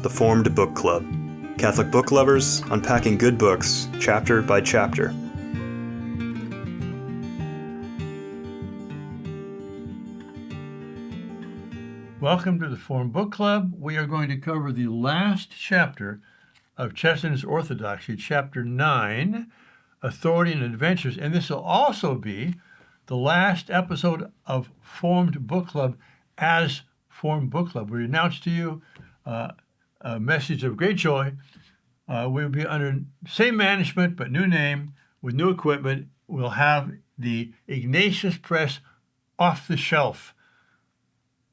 The Formed Book Club. Catholic book lovers unpacking good books, chapter by chapter. Welcome to the Formed Book Club. We are going to cover the last chapter of Chesterton's Orthodoxy, chapter 9, Authority and Adventures. And this will also be the last episode of Formed Book Club as Formed Book Club. We announce to you a message of great joy. We'll be under same management but new name with new equipment. We'll have the Ignatius Press off-the-shelf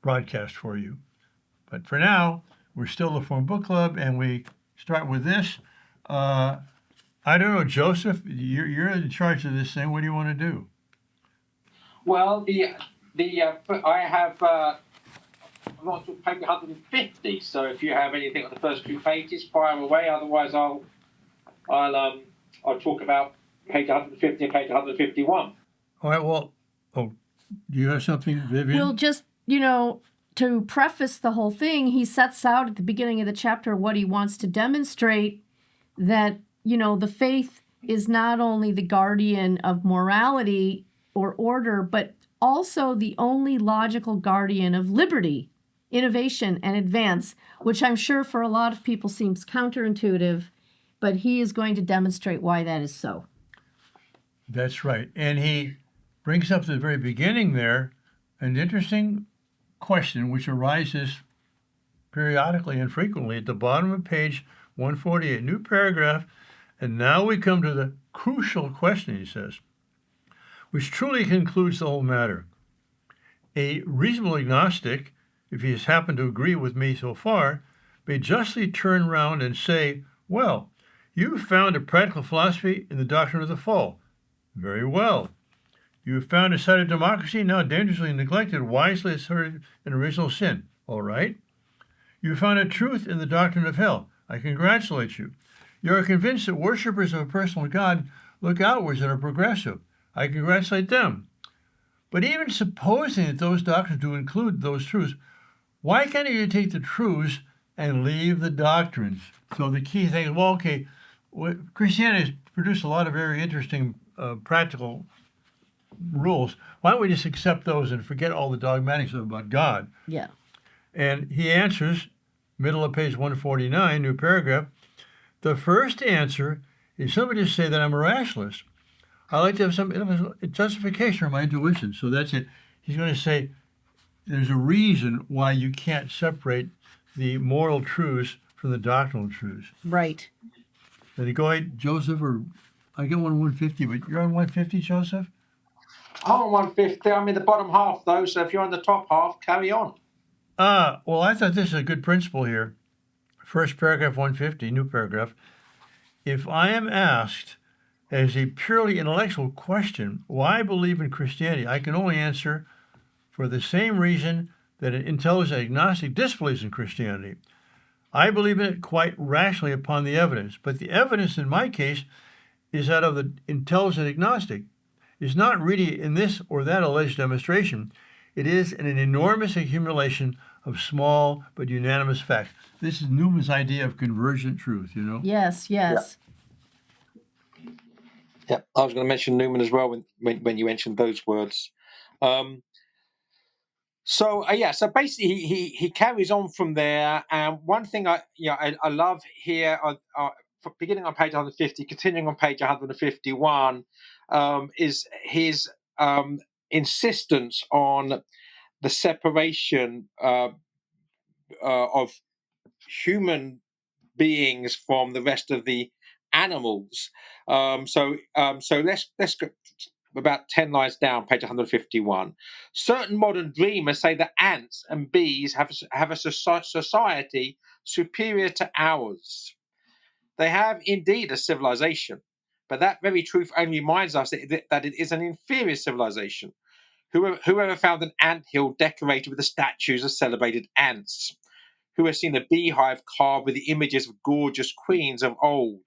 broadcast for you. But for now, we're still the Formed Book Club, and we start with this. I don't know, Joseph, you're in charge of this thing. What do you want to do? Well, I have I'm on page 150. So if you have anything on the first two pages, fire away. Otherwise, I'll talk about page 150 and page 151. All right. Well, do you have something, Vivian? Well, just to preface the whole thing, he sets out at the beginning of the chapter what he wants to demonstrate, that the faith is not only the guardian of morality or order, but also the only logical guardian of liberty, innovation, and advance, which I'm sure for a lot of people seems counterintuitive, but he is going to demonstrate why that is so. That's right. And he brings up at the very beginning there an interesting question which arises periodically and frequently at the bottom of page 148, new paragraph. And now we come to the crucial question, he says, which truly concludes the whole matter. A reasonable agnostic, if he has happened to agree with me so far, may justly turn round and say, well, you found a practical philosophy in the doctrine of the fall. Very well. You have found a side of democracy now dangerously neglected, wisely asserted in original sin. All right. You have found a truth in the doctrine of hell. I congratulate you. You are convinced that worshippers of a personal God look outwards and are progressive. I congratulate them. But even supposing that those doctrines do include those truths, why can't you take the truths and leave the doctrines? So the key thing is, Christianity has produced a lot of very interesting practical rules. Why don't we just accept those and forget all the dogmatic stuff about God? Yeah. And he answers, middle of page 149, new paragraph, the first answer is simply to say that I'm a rationalist. I like to have some justification for my intuition. So that's it. He's going to say there's a reason why you can't separate the moral truths from the doctrinal truths. Right. Then you go ahead, Joseph, or I get 150, but you're on 150, Joseph? I'm on 150. I'm in the bottom half, though, so if you're on the top half, carry on. Well, I thought this is a good principle here. First paragraph, 150, new paragraph. If I am asked as a purely intellectual question why I believe in Christianity, I can only answer for the same reason that an intelligent agnostic disbelieves in Christianity. I believe in it quite rationally upon the evidence, but the evidence in my case is that of the intelligent agnostic. It's not really in this or that alleged demonstration. It is in an enormous accumulation of small but unanimous facts. This is Newman's idea of convergent truth, Yes. Yeah, I was going to mention Newman as well when you mentioned those words. So basically he carries on from there. And one thing I love here, beginning on page 150, continuing on page 151, is his insistence on the separation of human beings from the rest of the animals. So let's go about 10 lines down, page 151. Certain modern dreamers say that ants and bees have a society superior to ours. They have indeed a civilization, but that very truth only reminds us that it is an inferior civilization. Whoever found an anthill decorated with the statues of celebrated ants? Who has seen a beehive carved with the images of gorgeous queens of old?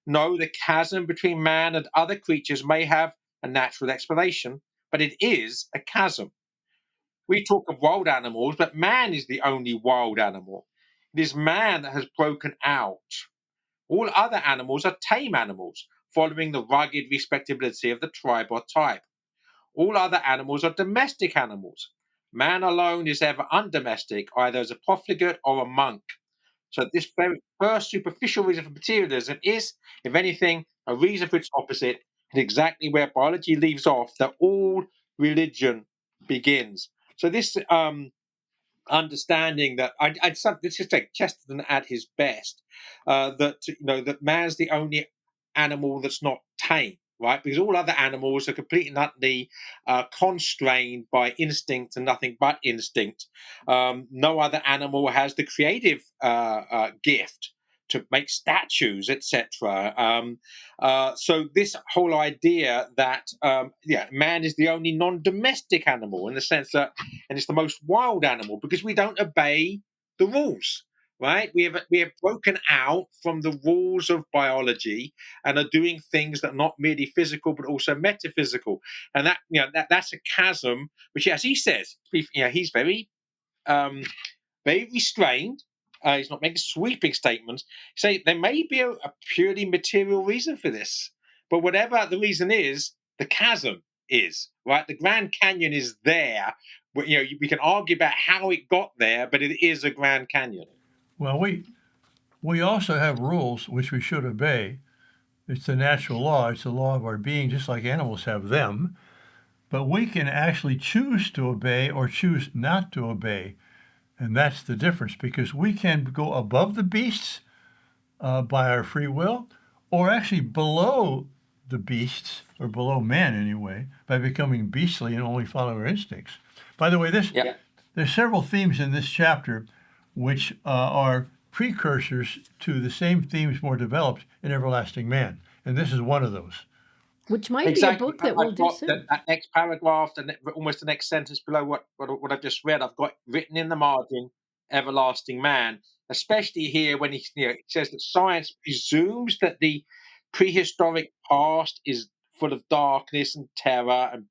No, the chasm between man and other creatures may have a natural explanation, but it is a chasm. We talk of wild animals, but man is the only wild animal. It is man that has broken out. All other animals are tame animals, following the rugged respectability of the tribe or type. All other animals are domestic animals. Man alone is ever undomestic, either as a profligate or a monk. So this very first superficial reason for materialism is, if anything, a reason for its opposite, and exactly where biology leaves off, that all religion begins. So this understanding that let's just take Chesterton at his best, that that man's the only animal that's not tame, right? Because all other animals are completely and utterly constrained by instinct and nothing but instinct. No other animal has the creative gift to make statues, etc. So this whole idea that man is the only non-domestic animal in the sense that, and it's the most wild animal because we don't obey the rules. Right, we have broken out from the rules of biology and are doing things that are not merely physical but also metaphysical, and that's a chasm which, as he says, he's very very restrained. He's not making sweeping statements. Say there may be a purely material reason for this, but whatever the reason is, the chasm is right. The Grand Canyon is there. We can argue about how it got there, but it is a Grand Canyon. Well, we also have rules which we should obey. It's the natural law. It's the law of our being, just like animals have them. But we can actually choose to obey or choose not to obey. And that's the difference, because we can go above the beasts by our free will, or actually below the beasts, or below man anyway, by becoming beastly and only following our instincts. By the way, there's several themes in this chapter which are precursors to the same themes more developed in Everlasting Man. And this is one of those. Which might be a book that we'll do soon. That next paragraph, almost the next sentence below what I've just read, I've got written in the margin, everlasting man, especially here when he says that science presumes that the prehistoric past is full of darkness and terror and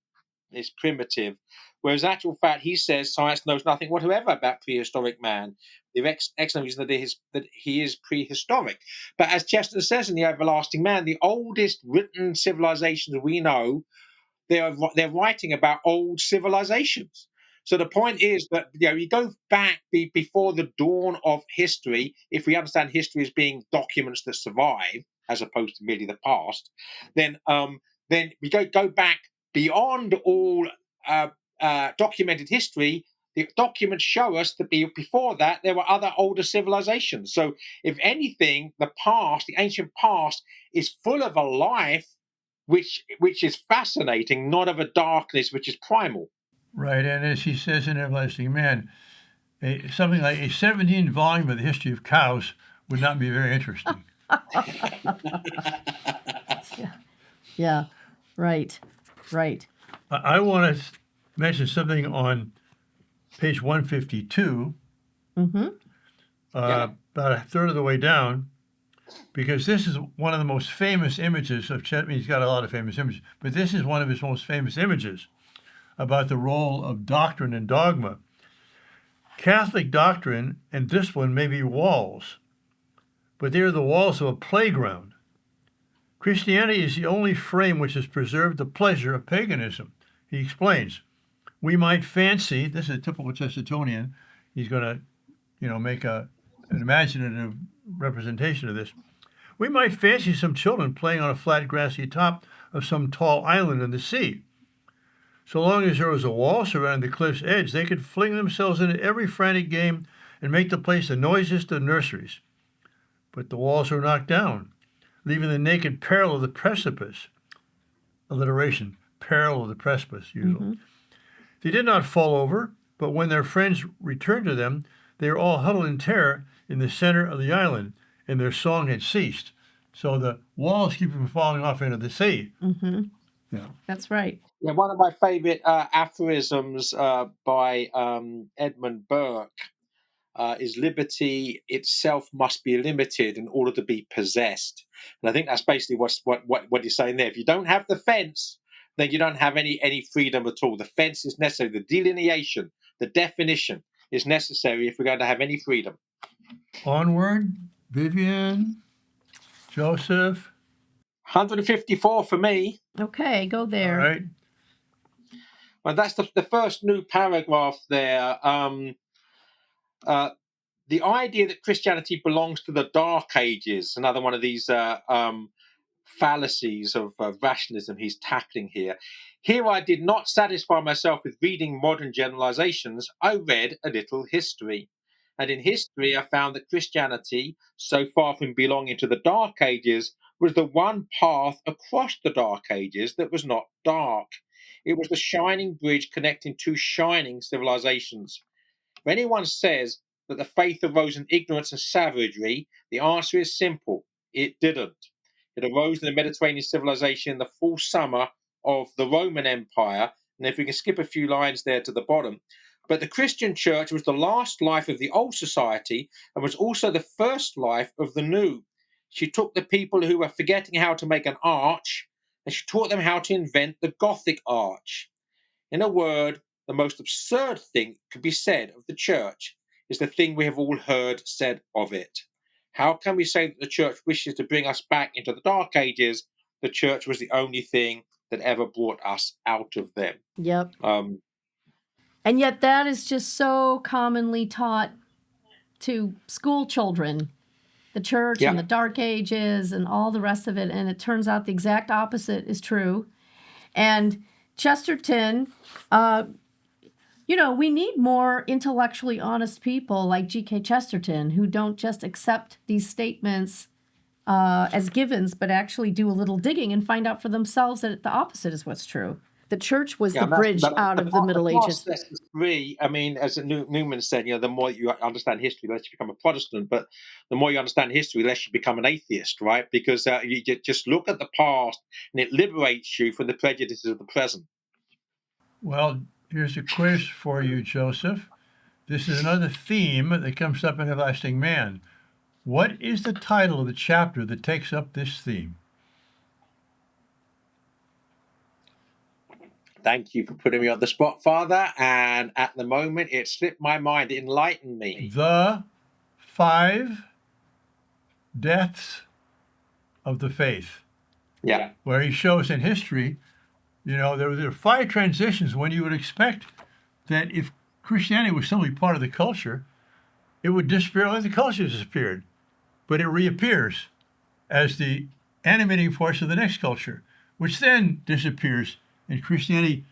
is primitive, whereas in actual fact he says science knows nothing whatsoever about prehistoric man. The excellent reason that he is prehistoric. But as Chesterton says in The Everlasting Man, the oldest written civilizations we know, they're writing about old civilizations. So the point is that you go back before the dawn of history. If we understand history as being documents that survive, as opposed to merely the past, then we go back beyond all documented history. The documents show us that before that there were other older civilizations. So, if anything, the ancient past, is full of a life which is fascinating, not of a darkness which is primal. Right, and as he says in Everlasting Man, something like a 17 volume of the history of cows would not be very interesting. Yeah, right. I want to mention something on page 152, about a third of the way down, because this is one of the most famous images of Chet. He's got a lot of famous images, but this is one of his most famous images about the role of doctrine and dogma. Catholic doctrine and discipline may be walls, but they are the walls of a playground. Christianity is the only frame which has preserved the pleasure of paganism. He explains, we might fancy, this is a typical Chestertonian, he's going to, make an imaginative representation of this. We might fancy some children playing on a flat grassy top of some tall island in the sea. So long as there was a wall surrounding the cliff's edge, they could fling themselves into every frantic game and make the place the noisiest of nurseries. But the walls were knocked down, leaving the naked peril of the precipice. Alliteration, peril of the precipice, usually. They did not fall over, but when their friends returned to them, they were all huddled in terror in the center of the island, and their song had ceased. So the walls keep them from falling off into the sea. Yeah. That's right. Yeah, one of my favorite aphorisms by Edmund Burke is liberty itself must be limited in order to be possessed. And I think that's basically what he's saying there. If you don't have the fence, then you don't have any freedom at all. The fence is necessary. The delineation, the definition is necessary if we're going to have any freedom. Onward, Vivian, Joseph. 154 for me. Okay, go All there. right. Well, that's the first new paragraph there. The idea that Christianity belongs to the Dark Ages, another one of these fallacies of rationalism he's tackling here. Here I did not satisfy myself with reading modern generalizations. I read a little history. And in history, I found that Christianity, so far from belonging to the Dark Ages, was the one path across the Dark Ages that was not dark. It was the shining bridge connecting two shining civilizations. If anyone says that the faith arose in ignorance and savagery, the answer is simple. It didn't. It arose in the Mediterranean civilization in the full summer of the Roman Empire. And if we can skip a few lines there to the bottom, but the Christian church was the last life of the old society and was also the first life of the new. She took the people who were forgetting how to make an arch and she taught them how to invent the Gothic arch. In a word, the most absurd thing that could be said of the church is the thing we have all heard said of it. How can we say that the church wishes to bring us back into the Dark Ages? The church was the only thing that ever brought us out of them. Yep. And yet that is just so commonly taught to school children, the church and the Dark Ages and all the rest of it. And it turns out the exact opposite is true. And Chesterton, we need more intellectually honest people like G.K. Chesterton who don't just accept these statements as givens, but actually do a little digging and find out for themselves that the opposite is what's true. The church was the bridge out of the Middle Ages. I mean, as Newman said, the more you understand history, the less you become a Protestant. But the more you understand history, the less you become an atheist, right? Because you just look at the past and it liberates you from the prejudices of the present. Well, here's a quiz for you, Joseph. This is another theme that comes up in Everlasting Man. What is the title of the chapter that takes up this theme? Thank you for putting me on the spot, Father. And at the moment, it slipped my mind. Enlighten me. The 5 Deaths of the Faith. Yeah. Where he shows in history, there are 5 transitions when you would expect that if Christianity was simply part of the culture, it would disappear like the culture disappeared. But it reappears as the animating force of the next culture, which then disappears, and Christianity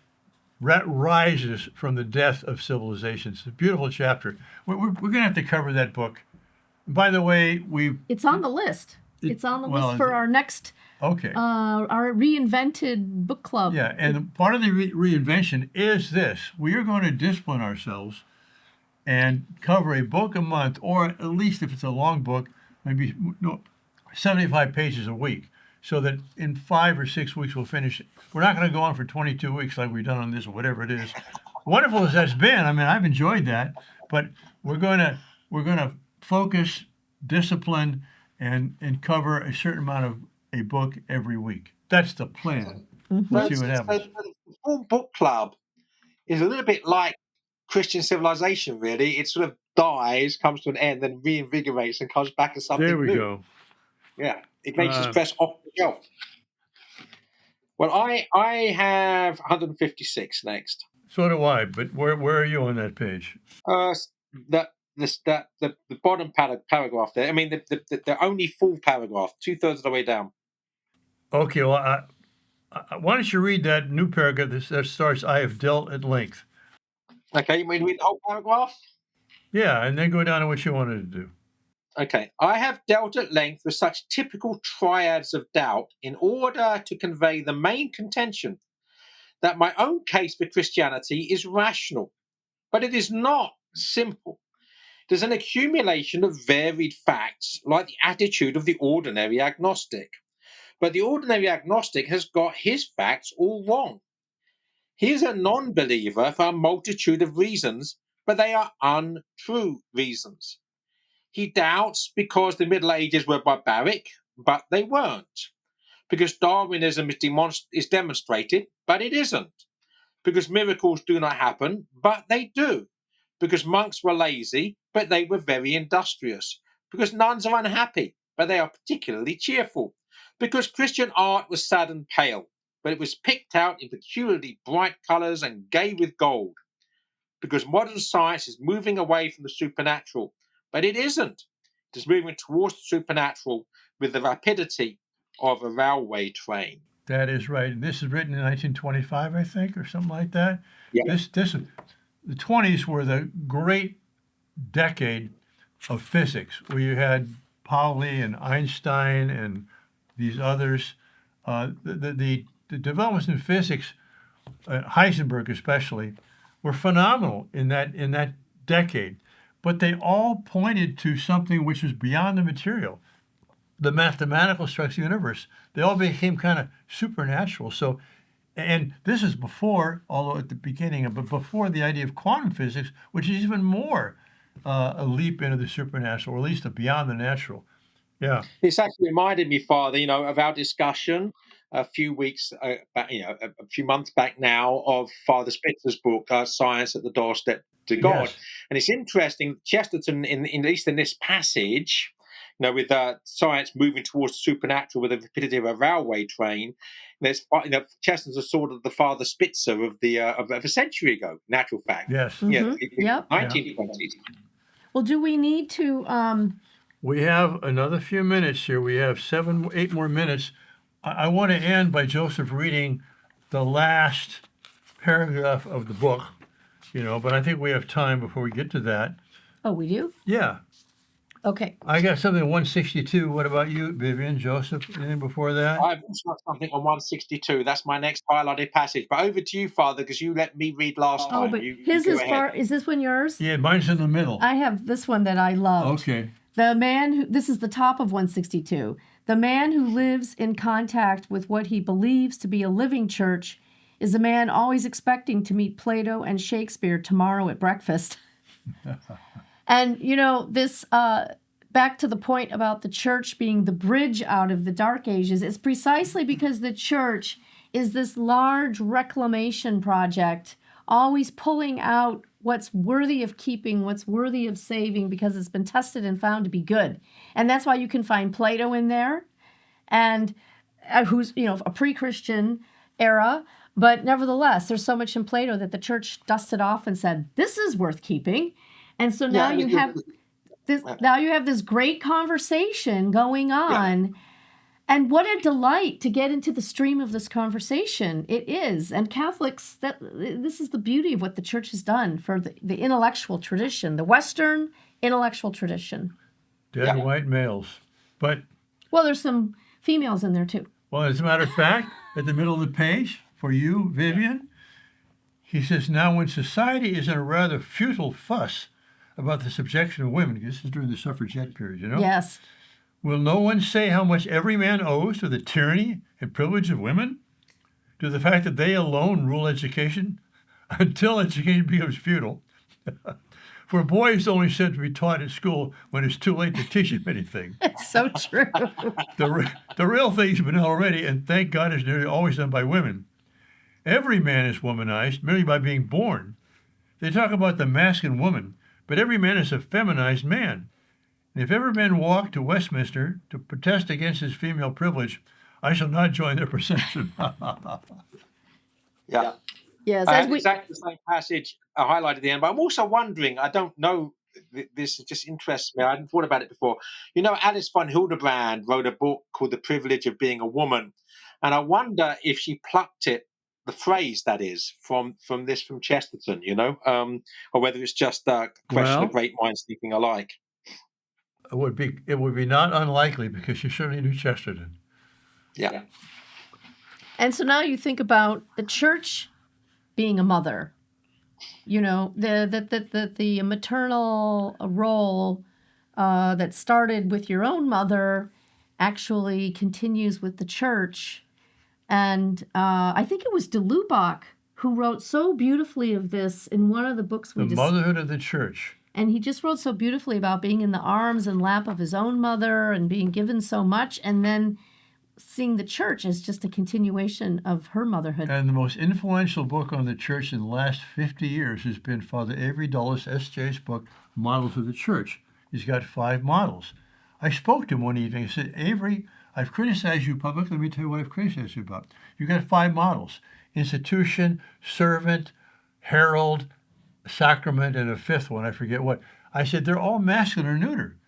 rises from the death of civilizations. It's a beautiful chapter. We're going to have to cover that book. By the way, it's on the list. It's on the list for our next, our reinvented book club. Yeah, and part of the reinvention is this. We are going to discipline ourselves and cover a book a month, or at least if it's a long book, maybe 75 pages a week, so that in 5 or 6 weeks we'll finish it. We're not going to go on for 22 weeks like we've done on this or whatever it is. Wonderful as that's been, I mean, I've enjoyed that, but we're going to focus, discipline, and cover a certain amount of a book every week. That's the plan. We'll see what happens. The Full Book Club is a little bit like Christian civilization, really. It sort of dies, comes to an end, then reinvigorates and comes back as something new. There we go. Yeah, Ignatius Press off the shelf. Well, I have 156 next. So do I, but where are you on that page? The bottom paragraph there. I mean, the only full paragraph, 2/3 of the way down. Okay, well, why don't you read that new paragraph that starts, I have dealt at length. Okay, you mean read the whole paragraph? Yeah, and then go down to what you wanted to do. Okay, I have dealt at length with such typical triads of doubt in order to convey the main contention that my own case for Christianity is rational, but it is not simple. It is an accumulation of varied facts, like the attitude of the ordinary agnostic. But the ordinary agnostic has got his facts all wrong. He is a non-believer for a multitude of reasons, but they are untrue reasons. He doubts because the Middle Ages were barbaric, but they weren't. Because Darwinism is demonstrated, but it isn't. Because miracles do not happen, but they do. Because monks were lazy, but they were very industrious. because nuns are unhappy, but they are particularly cheerful. Because Christian art was sad and pale, but it was picked out in peculiarly bright colours and gay with gold. Because modern science is moving away from the supernatural, but it isn't. It is moving towards the supernatural with the rapidity of a railway train. That is right. And this is written in 1925, I think, or something like that. Yeah. The 20s were the great decade of physics, where you had Pauli and Einstein and these others. The developments in physics, Heisenberg especially, were phenomenal in that decade. But they all pointed to something which was beyond the material, the mathematical structure of the universe. They all became kind of supernatural. So, and this is before, although at the beginning, but before the idea of quantum physics, which is even more a leap into the supernatural, or at least beyond the natural. Yeah. It's actually reminded me, Father, of our discussion a few weeks back, a few months back now, of Father Spitzer's book, Science at the Doorstep to God. Yes. And it's interesting, Chesterton, at least in this passage, with science moving towards the supernatural with the rapidity of a railway train, Chesterton's a sort of the Father Spitzer of a century ago, in actual fact. Yes. Mhm. Yep. 1920s. Well, do we need to? We have another few minutes here. We have 8 more minutes. I want to end by Joseph reading the last paragraph of the book, but I think we have time before we get to that. Oh, we do? Yeah. Okay. I got something 162. What about you, Vivian, Joseph? Anything before that? I've also got something on 162. That's my next highlighted passage. But over to you, Father, because you let me read last time. Oh, but his is far. Is this one yours? Yeah, mine's in the middle. I have this one that I love. Okay. This is the top of 162. The man who lives in contact with what he believes to be a living church is a man always expecting to meet Plato and Shakespeare tomorrow at breakfast. And, this, back to the point about the church being the bridge out of the Dark Ages, is precisely because the church is this large reclamation project, always pulling out what's worthy of keeping, what's worthy of saving, because it's been tested and found to be good. And that's why you can find Plato in there, and who's, a pre-Christian era. But nevertheless, there's so much in Plato that the church dusted off and said, this is worth keeping. And so now you have this great conversation going on. Yeah. And what a delight to get into the stream of this conversation. It is. And Catholics, this is the beauty of what the church has done for the intellectual tradition, the Western intellectual tradition. Dead white males. But well, there's some females in there too. Well, as a matter of fact, at the middle of the page, for you, Vivian, he says, now when society is in a rather futile fuss about the subjection of women, this is during the suffragette period, Yes. Will no one say how much every man owes to the tyranny and privilege of women? To the fact that they alone rule education until education becomes futile? For a boy is only said to be taught at school when it's too late to teach him anything. It's so true. The real thing's been done already, and thank God it's nearly always done by women. Every man is womanized merely by being born. They talk about the masculine woman, but every man is a feminized man. And if ever men walk to Westminster to protest against his female privilege, I shall not join their procession. Yeah. Yes, exactly the same passage highlighted at the end. But I'm also wondering, I don't know, this just interests me. I hadn't thought about it before. Alice von Hildebrand wrote a book called The Privilege of Being a Woman. And I wonder if she plucked the phrase that is, from Chesterton, or whether it's just a question of great minds thinking alike. It would be not unlikely, because you certainly knew Chesterton. Yeah. And so now you think about the church being a mother, the maternal role that started with your own mother actually continues with the church. And I think it was de Lubac who wrote so beautifully of this in one of the books The Motherhood of the Church. And he just wrote so beautifully about being in the arms and lap of his own mother and being given so much, and then seeing the church as just a continuation of her motherhood. And the most influential book on the church in the last 50 years has been Father Avery Dulles, S.J.'s book, Models of the Church. He's got 5 models. I spoke to him one evening. I said, Avery, I've criticized you publicly. Let me tell you what I've criticized you about. You've got 5 models: institution, servant, herald, sacrament, and a 5th one. I forget what. I said, they're all masculine or neuter.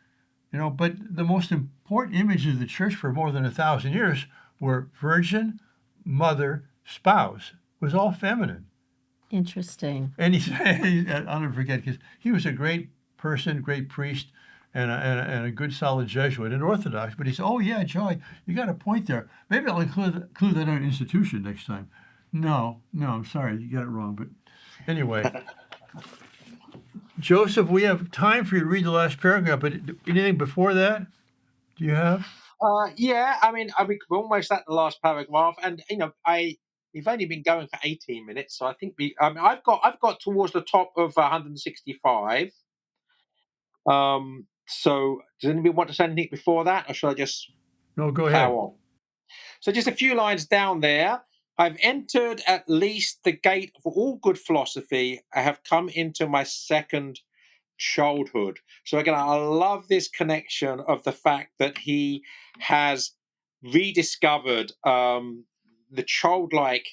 But the most important images of the church for more than 1,000 years were virgin, mother, spouse. It was all feminine. Interesting. And he said, I'll never forget, because he was a great person, great priest, and a good solid Jesuit and Orthodox. But he said, oh, yeah, Joey, you got a point there. Maybe I'll include that in an institution next time. No, I'm sorry, you got it wrong. But anyway, Joseph, we have time for you to read the last paragraph, but anything before that, do you have? Yeah, I mean, we're almost at the last paragraph, and we've only been going for 18 minutes, so I think I've got towards the top of 165. So does anybody want to say anything before that, or should I just No, go ahead. plow on? So just a few lines down there. I've entered at least the gate of all good philosophy. I have come into my second childhood. So again, I love this connection of the fact that he has rediscovered the childlike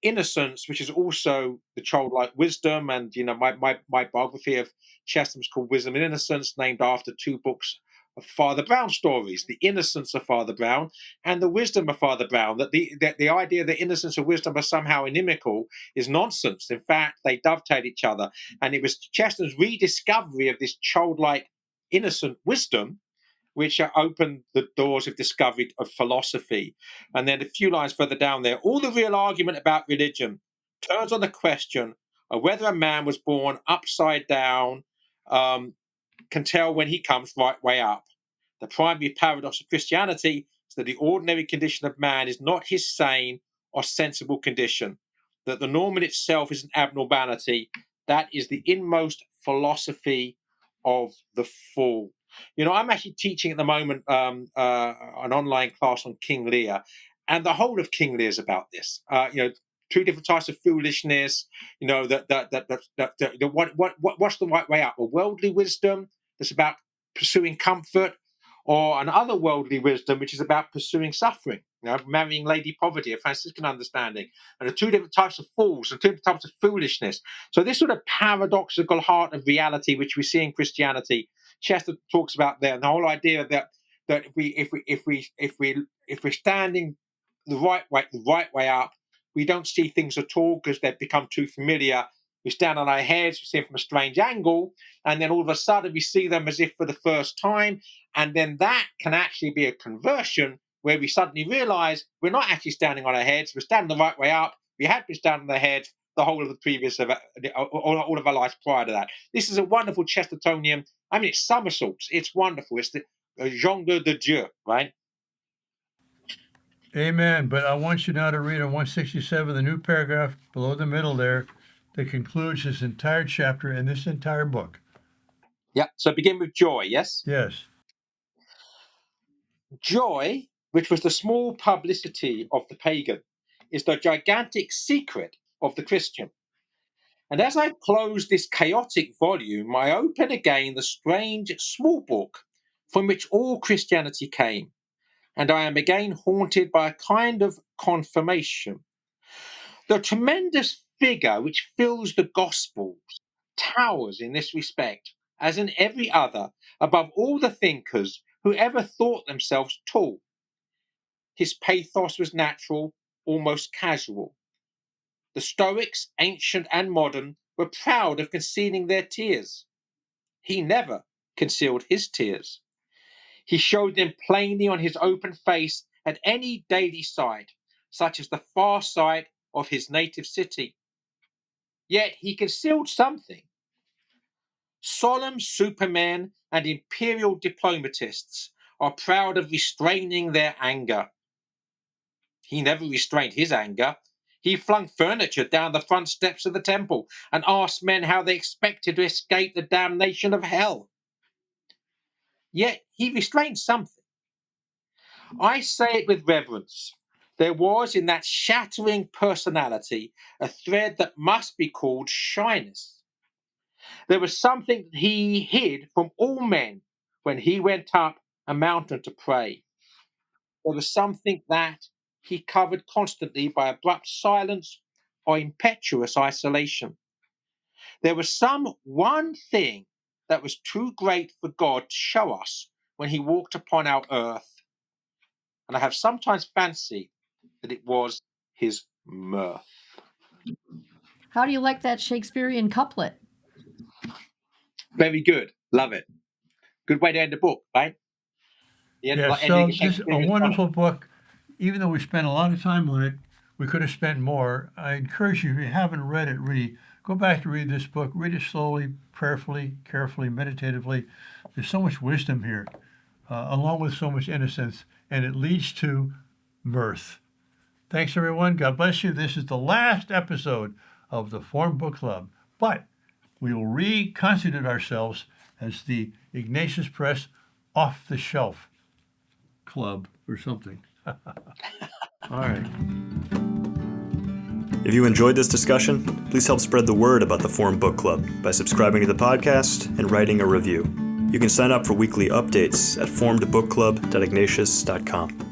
innocence, which is also the childlike wisdom. And my biography of Chesterton is called Wisdom and Innocence, named after 2 books of Father Brown stories: The Innocence of Father Brown and The Wisdom of Father Brown. That the idea that innocence and wisdom are somehow inimical is nonsense. In fact, they dovetail each other. And it was Chesterton's rediscovery of this childlike innocent wisdom which opened the doors of discovery of philosophy. And then a few lines further down there, all the real argument about religion turns on the question of whether a man was born upside down, can tell when he comes right way up. The primary paradox of Christianity is that the ordinary condition of man is not his sane or sensible condition, that the norm in itself is an abnormality. That is the inmost philosophy of the fool. I'm actually teaching at the moment an online class on King Lear, and the whole of King Lear is about this. 2 different types of foolishness. What's the right way up? A worldly wisdom that's about pursuing comfort, or an otherworldly wisdom which is about pursuing suffering. Marrying Lady Poverty, a Franciscan understanding, and the 2 different types of fools, and 2 different types of foolishness. So this sort of paradoxical heart of reality, which we see in Christianity, Chester talks about there, and the whole idea that if we're standing the right way up, we don't see things at all because they've become too familiar. We stand on our heads, we see them from a strange angle, and then all of a sudden we see them as if for the first time. And then that can actually be a conversion where we suddenly realize we're not actually standing on our heads, we're standing the right way up. We had been standing on our heads the whole of the previous, all of our lives prior to that. This is a wonderful Chestertonian. I mean, it's somersaults. It's wonderful. It's the genre de Dieu, right? Amen. But I want you now to read on 167, the new paragraph below the middle there, that concludes this entire chapter and this entire book. Yeah. So begin with joy, yes? Yes. Joy, which was the small publicity of the pagan, is the gigantic secret of the Christian. And as I close this chaotic volume, I open again the strange small book from which all Christianity came, and I am again haunted by a kind of confirmation. The tremendous figure which fills the Gospels towers in this respect, as in every other, above all the thinkers who ever thought themselves tall. His pathos was natural, almost casual. The Stoics, ancient and modern, were proud of concealing their tears. He never concealed his tears. He showed them plainly on his open face at any daily sight, such as the far sight of his native city. Yet he concealed something. Solemn supermen and imperial diplomatists are proud of restraining their anger. He never restrained his anger. He flung furniture down the front steps of the temple and asked men how they expected to escape the damnation of hell. Yet he restrained something. I say it with reverence. There was in that shattering personality a thread that must be called shyness. There was something that he hid from all men when he went up a mountain to pray. There was something that he covered constantly by abrupt silence or impetuous isolation. There was some one thing that was too great for God to show us when he walked upon our earth. And I have sometimes fancied that it was his mirth. How do you like that Shakespearean couplet? Very good. Love it. Good way to end the book, right? The end, Yeah, like so ending a this is a Shakespearean wonderful sonnet. book. Even though we spent a lot of time on it, we could have spent more. I encourage you, if you haven't read it, go back to read this book. Read it slowly, prayerfully, carefully, meditatively. There's so much wisdom here, along with so much innocence, and it leads to mirth. Thanks, everyone. God bless you. This is the last episode of the Form Book Club, but we will reconstitute ourselves as the Ignatius Press Off the Shelf Club or something. All right. If you enjoyed this discussion, please help spread the word about the Forum Book Club by subscribing to the podcast and writing a review. You can sign up for weekly updates at formedbookclub.ignatius.com.